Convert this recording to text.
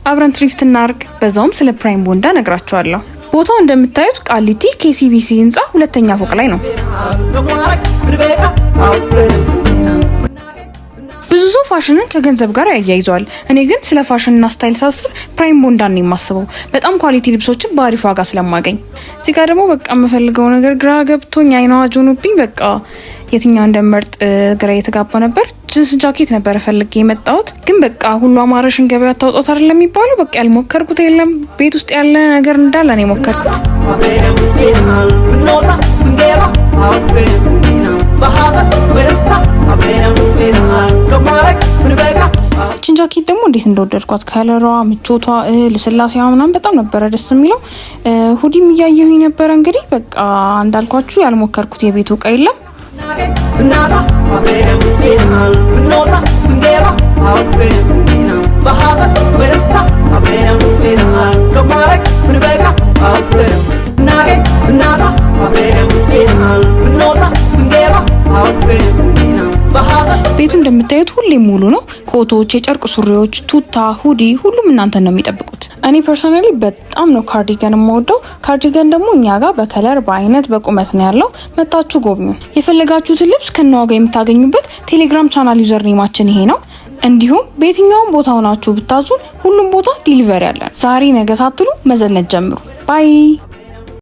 አብረን ትሪፍት እናርግ። በዛውም ስለ ፕራይም ቦንዳ ነግራችኋለሁ። ቦታው እንደምታዩት ቃሊቲ KCBC ህንጻ ሁለተኛ ፎቅ ላይ ነው። ብዙ ሰው ፋሽንን ከገንዘብ ጋር ያያይዘዋል። እኔ ግን ስለ ፋሽንና ስታይል ሳስብ ፕራይም ቦንዳን ነው የማስበው። በጣም ኳሊቲ ልብሶችን በአሪፍ ዋጋ ስለማገኝ። እዚህ ጋር ደግሞ በቃ የምፈልገው ነገር ግራ ገብቶኝ አይኗ ጆኑብኝ። በቃ የትኛው እንደምመርጥ ግራ እየተጋባ ነበር። ጅንስ ጃኬት ነበር ፈልጌ የመጣሁት፣ ግን በቃ ሁሉ አማረሽን ገበያ ታውጣት አይደለም የሚባለው። በቃ ያልሞከርኩት የለም። ቤት ውስጥ ያለ ነገር እንዳለ ነው የሞከርኩት። እቺን ጃኬት ደግሞ እንዴት እንደወደድኳት! ከለሯ፣ ምቾቷ፣ ለስላሴዋ ምናምን በጣም ነበረ ደስ የሚለው። ሁዲም እያየሁኝ ነበረ። እንግዲህ በቃ እንዳልኳችሁ ያልሞከርኩት የቤቱ እቃ የለም። ቤቱ እንደምታዩት ሁሌም ሙሉ ነው። ኮቶች፣ የጨርቅ ሱሪዎች፣ ቱታ፣ ሁዲ ሁሉም እናንተን ነው የሚጠብቁት። እኔ ፐርሰናሊ በጣም ነው ካርዲጋን የምወደው። ካርዲጋን ደግሞ እኛ ጋር በከለር በአይነት በቁመት ነው ያለው። መጣችሁ ጎብኙን። የፈለጋችሁትን ልብስ ከነዋጋ የምታገኙበት ቴሌግራም ቻናል ዩዘር ኔማችን ይሄ ነው። እንዲሁም በየትኛውም ቦታ ሆናችሁ ብታዙን ሁሉም ቦታ ዲሊቨሪ አለን። ዛሬ ነገ ሳትሉ መዘነት ጀምሩ። ባይ